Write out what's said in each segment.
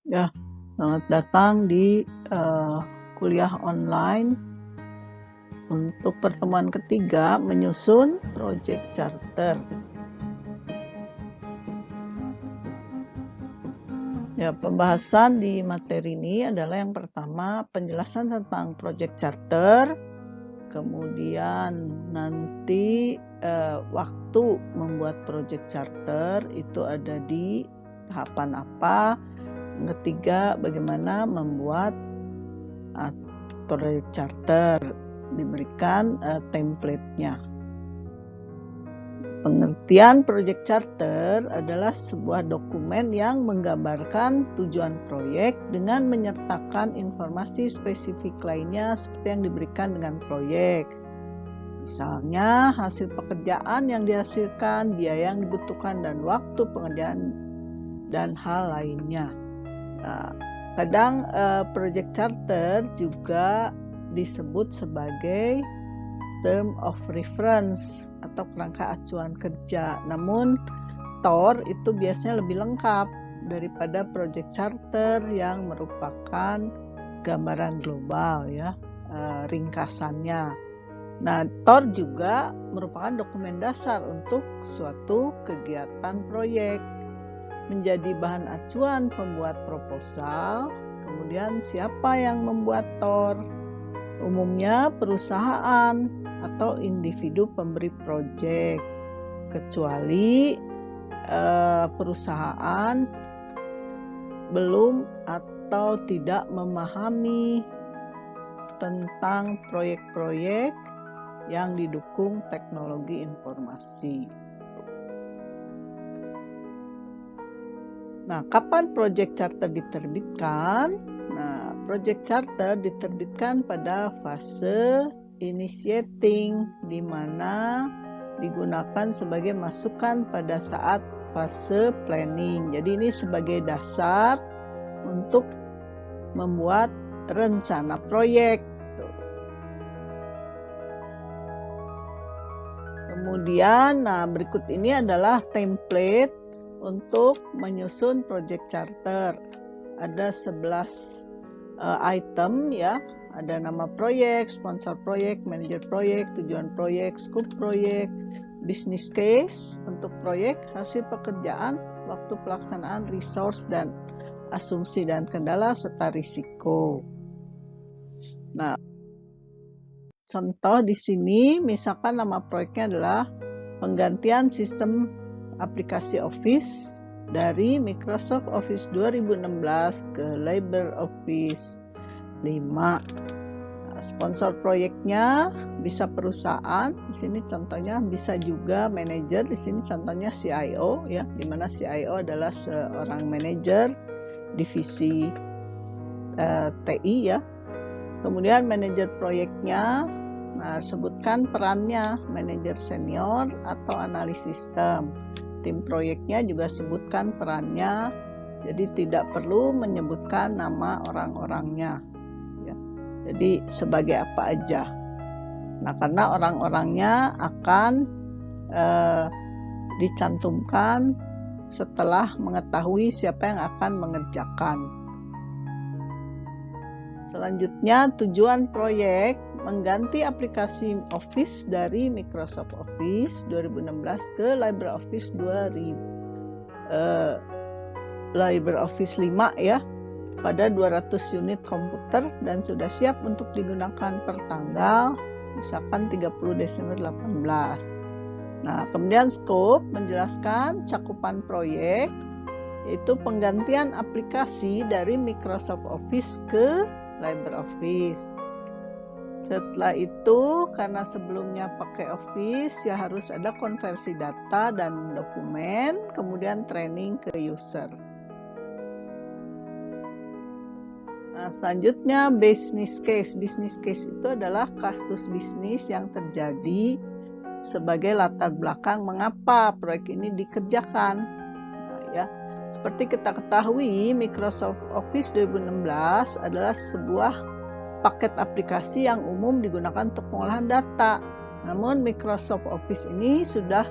Ya, selamat datang di kuliah online untuk pertemuan ketiga menyusun project charter. Ya, pembahasan di materi ini adalah yang pertama penjelasan tentang project charter, kemudian nanti waktu membuat project charter itu ada di tahapan apa. Yang ketiga, bagaimana membuat project charter, diberikan template-nya. Pengertian project charter adalah sebuah dokumen yang menggambarkan tujuan proyek dengan menyertakan informasi spesifik lainnya seperti yang diberikan dengan proyek. Misalnya hasil pekerjaan yang dihasilkan, biaya yang dibutuhkan, dan waktu pengerjaan, dan hal lainnya. Nah, kadang project charter juga disebut sebagai term of reference atau kerangka acuan kerja. Namun TOR itu biasanya lebih lengkap daripada project charter yang merupakan gambaran global ya, ringkasannya. Nah, TOR juga merupakan dokumen dasar untuk suatu kegiatan proyek, menjadi bahan acuan pembuat proposal. Kemudian siapa yang membuat TOR? Umumnya perusahaan atau individu pemberi proyek, kecuali perusahaan belum atau tidak memahami tentang proyek-proyek yang didukung teknologi informasi. Nah, kapan project charter diterbitkan? Nah, project charter diterbitkan pada fase initiating, di mana digunakan sebagai masukan pada saat fase planning. Jadi ini sebagai dasar untuk membuat rencana proyek. Kemudian, berikut ini adalah template untuk menyusun project charter. Ada 11 item ya. Ada nama proyek, sponsor proyek, manajer proyek, tujuan proyek, scope proyek, business case untuk proyek, hasil pekerjaan, waktu pelaksanaan, resource dan asumsi dan kendala serta risiko. Nah, contoh di sini misalkan nama proyeknya adalah penggantian sistem aplikasi Office dari Microsoft Office 2016 ke LibreOffice 5. Sponsor proyeknya bisa perusahaan, di sini contohnya bisa juga manajer, di sini contohnya CIO ya, di mana CIO adalah seorang manajer divisi TI ya. Kemudian manajer proyeknya, sebutkan perannya, manajer senior atau analis sistem. Tim proyeknya juga sebutkan perannya, jadi tidak perlu menyebutkan nama orang-orangnya. Ya. Jadi sebagai apa aja. Nah, karena orang-orangnya akan dicantumkan setelah mengetahui siapa yang akan mengerjakan. Selanjutnya, tujuan proyek mengganti aplikasi Office dari Microsoft Office 2016 ke LibreOffice 5 ya, pada 200 unit komputer dan sudah siap untuk digunakan per tanggal misalkan 30 Desember 18. Nah, kemudian scope menjelaskan cakupan proyek, yaitu penggantian aplikasi dari Microsoft Office ke LibreOffice. Setelah itu, karena sebelumnya pakai Office, ya harus ada konversi data dan dokumen, kemudian training ke user. Nah, selanjutnya business case. Business case itu adalah kasus bisnis yang terjadi sebagai latar belakang mengapa proyek ini dikerjakan. Nah, ya, seperti kita ketahui, Microsoft Office 2016 adalah sebuah paket aplikasi yang umum digunakan untuk pengolahan data. Namun Microsoft Office ini sudah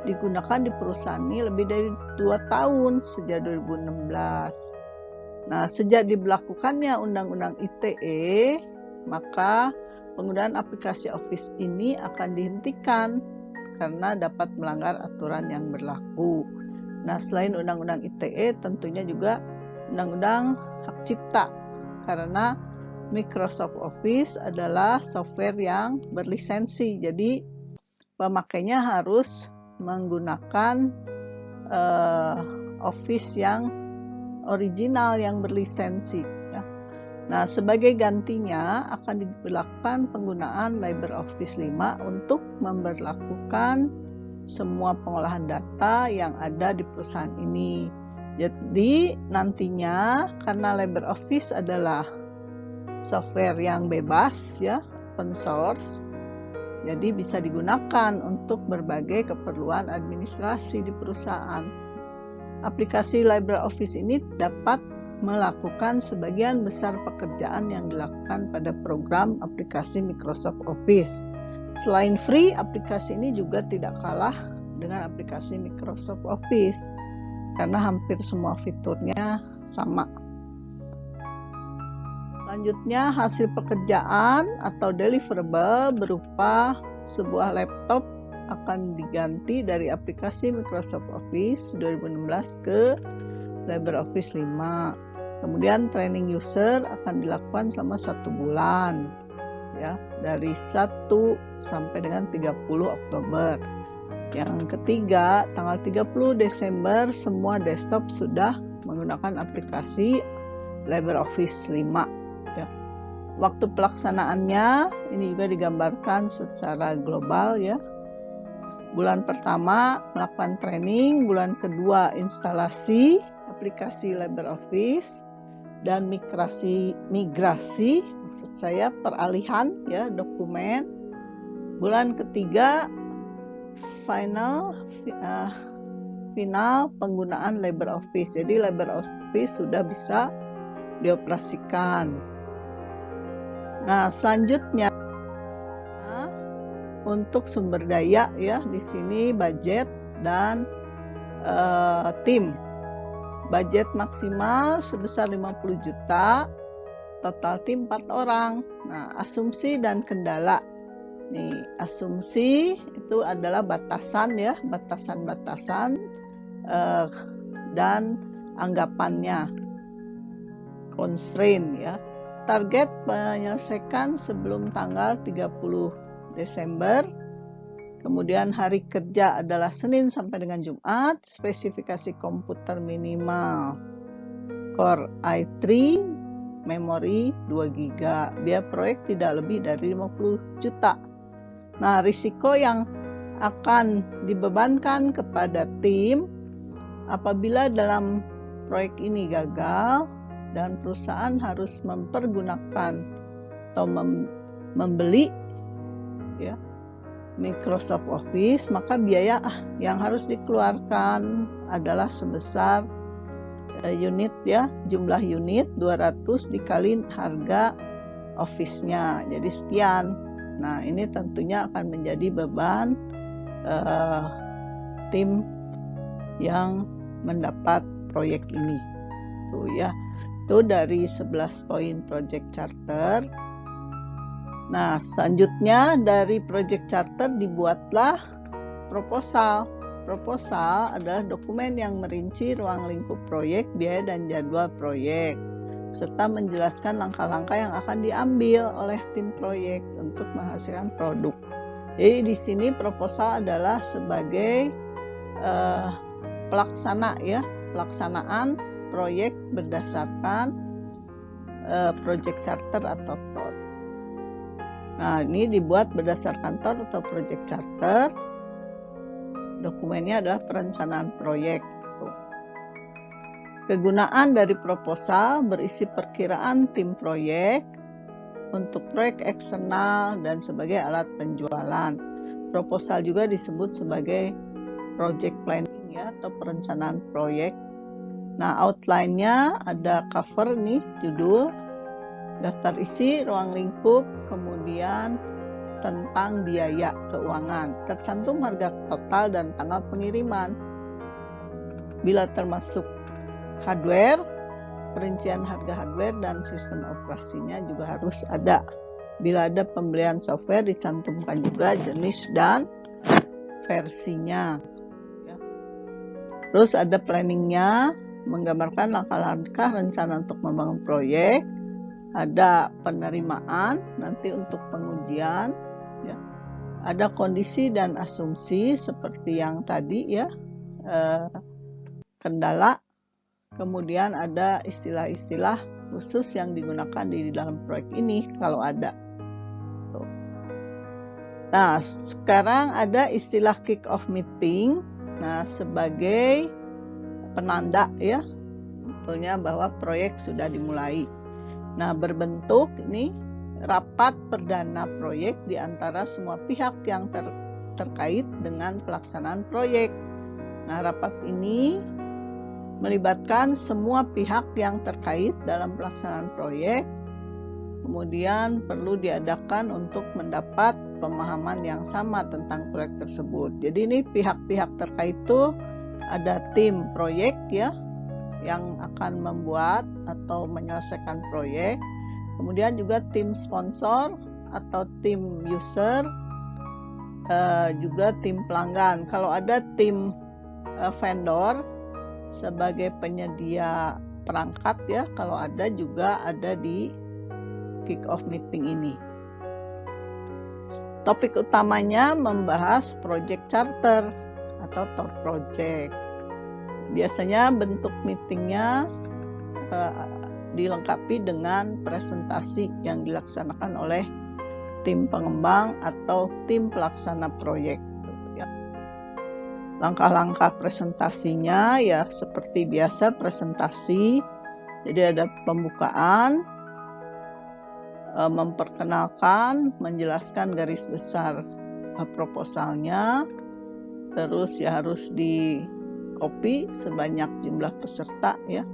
digunakan di perusahaan ini lebih dari 2 tahun, sejak 2016. Nah, sejak diberlakukannya Undang-Undang ITE, maka penggunaan aplikasi Office ini akan dihentikan karena dapat melanggar aturan yang berlaku. Nah, selain Undang-Undang ITE, tentunya juga Undang-Undang Hak Cipta, karena Microsoft Office adalah software yang berlisensi, jadi pemakainya harus menggunakan Office yang original yang berlisensi. Ya. Nah, sebagai gantinya akan diberlakukan penggunaan LibreOffice 5 untuk memberlakukan semua pengolahan data yang ada di perusahaan ini. Jadi nantinya karena LibreOffice adalah software yang bebas ya, open source, jadi bisa digunakan untuk berbagai keperluan administrasi di perusahaan. Aplikasi LibreOffice ini dapat melakukan sebagian besar pekerjaan yang dilakukan pada program aplikasi Microsoft Office. Selain free, aplikasi ini juga tidak kalah dengan aplikasi Microsoft Office karena hampir semua fiturnya sama. Selanjutnya, hasil pekerjaan atau deliverable berupa sebuah laptop akan diganti dari aplikasi Microsoft Office 2016 ke LibreOffice 5. Kemudian training user akan dilakukan selama 1 bulan. Ya, dari 1 sampai dengan 30 Oktober. Yang ketiga, tanggal 30 Desember semua desktop sudah menggunakan aplikasi LibreOffice 5. Ya. Waktu pelaksanaannya ini juga digambarkan secara global ya. Bulan pertama melakukan training, bulan kedua instalasi aplikasi LibreOffice dan migrasi maksud saya peralihan ya dokumen. Bulan ketiga final penggunaan LibreOffice. Jadi LibreOffice sudah bisa dioperasikan. Nah, selanjutnya untuk sumber daya ya, di sini budget dan tim. Budget maksimal sebesar 50 juta, total tim 4 orang. Nah, asumsi dan kendala. Nih, asumsi itu adalah batasan ya, batasan-batasan dan anggapannya. Constraint ya. Target menyelesaikan sebelum tanggal 30 Desember. Kemudian hari kerja adalah Senin sampai dengan Jumat. Spesifikasi komputer minimal Core i3, memori 2 GB. Biaya proyek tidak lebih dari 50 juta. Nah, risiko yang akan dibebankan kepada tim apabila dalam proyek ini gagal dan perusahaan harus mempergunakan atau membeli ya Microsoft Office, maka biaya yang harus dikeluarkan adalah sebesar unit ya, jumlah unit 200 dikali harga Office-nya, jadi sekian. Nah, ini tentunya akan menjadi beban tim yang mendapat proyek ini. Tuh ya, itu dari 11 poin project charter. Nah, selanjutnya dari project charter dibuatlah proposal. Proposal adalah dokumen yang merinci ruang lingkup proyek, biaya dan jadwal proyek, serta menjelaskan langkah-langkah yang akan diambil oleh tim proyek untuk menghasilkan produk. Jadi di sini proposal adalah sebagai pelaksanaan proyek berdasarkan project charter atau TOR. Nah, ini dibuat berdasarkan TOR atau project charter. Dokumennya adalah perencanaan proyek. Kegunaan dari proposal berisi perkiraan tim proyek untuk proyek eksternal dan sebagai alat penjualan. Proposal juga disebut sebagai project planning ya, atau perencanaan proyek. Nah, outline-nya ada cover nih, judul, daftar isi, ruang lingkup, kemudian tentang biaya keuangan, tercantum harga total dan tanggal pengiriman. Bila termasuk hardware, perincian harga hardware dan sistem operasinya juga harus ada. Bila ada pembelian software, dicantumkan juga jenis dan versinya. Terus ada planningnya, menggambarkan langkah-langkah rencana untuk membangun proyek. Ada penerimaan nanti untuk pengujian, ya. Ada kondisi dan asumsi seperti yang tadi ya, kendala. Kemudian ada istilah-istilah khusus yang digunakan di dalam proyek ini kalau ada. Nah, sekarang ada istilah kick off meeting. Nah, sebagai penanda ya, betulnya bahwa proyek sudah dimulai. Nah, berbentuk ini rapat perdana proyek di antara semua pihak yang terkait dengan pelaksanaan proyek. Nah, rapat ini melibatkan semua pihak yang terkait dalam pelaksanaan proyek. Kemudian perlu diadakan untuk mendapat pemahaman yang sama tentang proyek tersebut. Jadi ini pihak-pihak terkait itu ada tim proyek ya, yang akan membuat atau menyelesaikan proyek. Kemudian juga tim sponsor atau tim user, juga tim pelanggan. Kalau ada tim vendor sebagai penyedia perangkat ya, kalau ada juga ada di kick off meeting ini. Topik utamanya membahas project charter atau TOR project. Biasanya bentuk meetingnya dilengkapi dengan presentasi yang dilaksanakan oleh tim pengembang atau tim pelaksana proyek. Langkah-langkah presentasinya ya seperti biasa presentasi. Jadi ada pembukaan, memperkenalkan, menjelaskan garis besar proposalnya, terus ya harus di copy sebanyak jumlah peserta ya.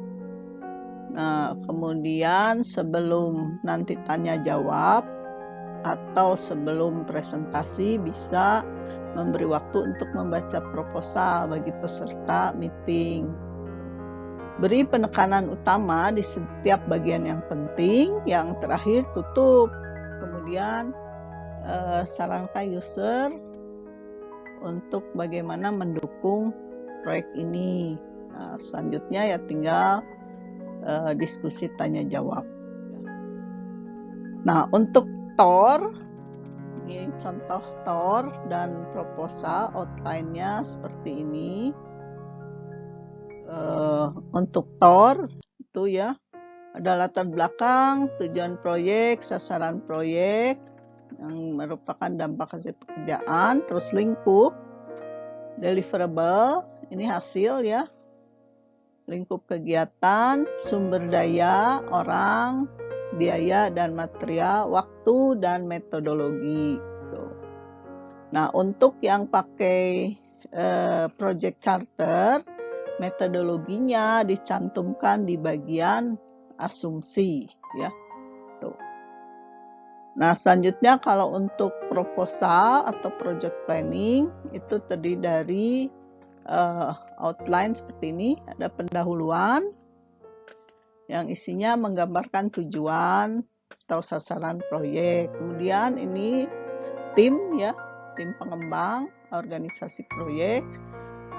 Nah, kemudian sebelum nanti tanya jawab atau sebelum presentasi bisa memberi waktu untuk membaca proposal bagi peserta meeting. Beri penekanan utama di setiap bagian yang penting, yang terakhir tutup. Kemudian sarankan user untuk bagaimana mendukung proyek ini. Nah, selanjutnya ya tinggal diskusi tanya jawab. Nah, untuk TOR, ini contoh TOR dan proposal outline-nya seperti ini. Untuk TOR itu ya ada latar belakang, tujuan proyek, sasaran proyek yang merupakan dampak hasil pekerjaan, terus lingkup, deliverable, ini hasil ya, lingkup kegiatan, sumber daya, orang, biaya dan material, waktu dan metodologi. Nah, untuk yang pakai project charter, metodologinya dicantumkan di bagian asumsi ya. Tuh. Nah, selanjutnya kalau untuk proposal atau project planning itu terdiri dari outline seperti ini, ada pendahuluan yang isinya menggambarkan tujuan atau sasaran proyek. Kemudian ini tim ya, tim pengembang, organisasi proyek,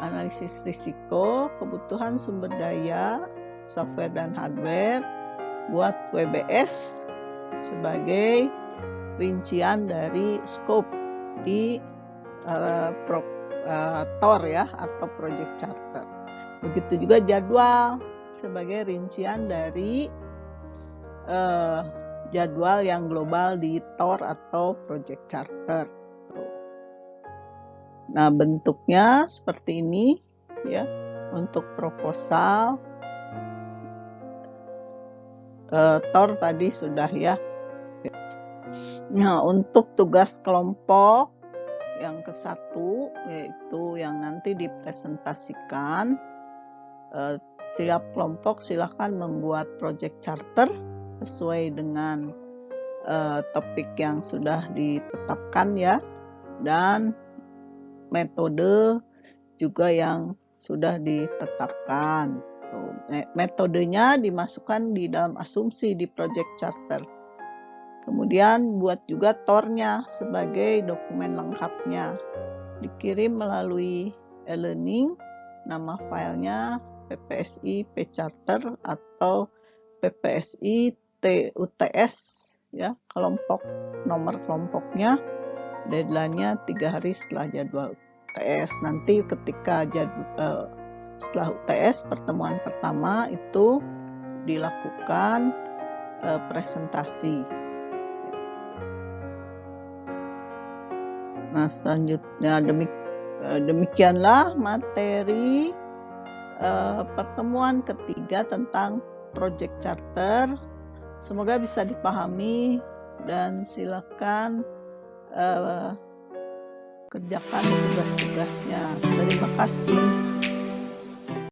analisis risiko, kebutuhan sumber daya, software dan hardware, buat WBS sebagai rincian dari scope di TOR ya atau project charter. Begitu juga jadwal sebagai rincian dari jadwal yang global di TOR atau project charter. Nah, bentuknya seperti ini ya untuk proposal. TOR tadi sudah ya. Nah, untuk tugas kelompok yang ke-1 yaitu yang nanti dipresentasikan, tiap kelompok silakan membuat project charter sesuai dengan topik yang sudah ditetapkan ya, dan metode juga yang sudah ditetapkan. Metodenya dimasukkan di dalam asumsi di project charter. Kemudian buat juga TOR-nya sebagai dokumen lengkapnya. Dikirim melalui e-learning, nama filenya PPSI pcharter atau PPSI TUTS, ya, nomor kelompoknya. Deadline-nya 3 hari setelah jadwal UTS. Nanti ketika setelah UTS pertemuan pertama itu dilakukan presentasi. Nah, selanjutnya demikianlah materi pertemuan ketiga tentang project charter. Semoga bisa dipahami dan silakan kerjakan tugas-tugasnya. Terima kasih.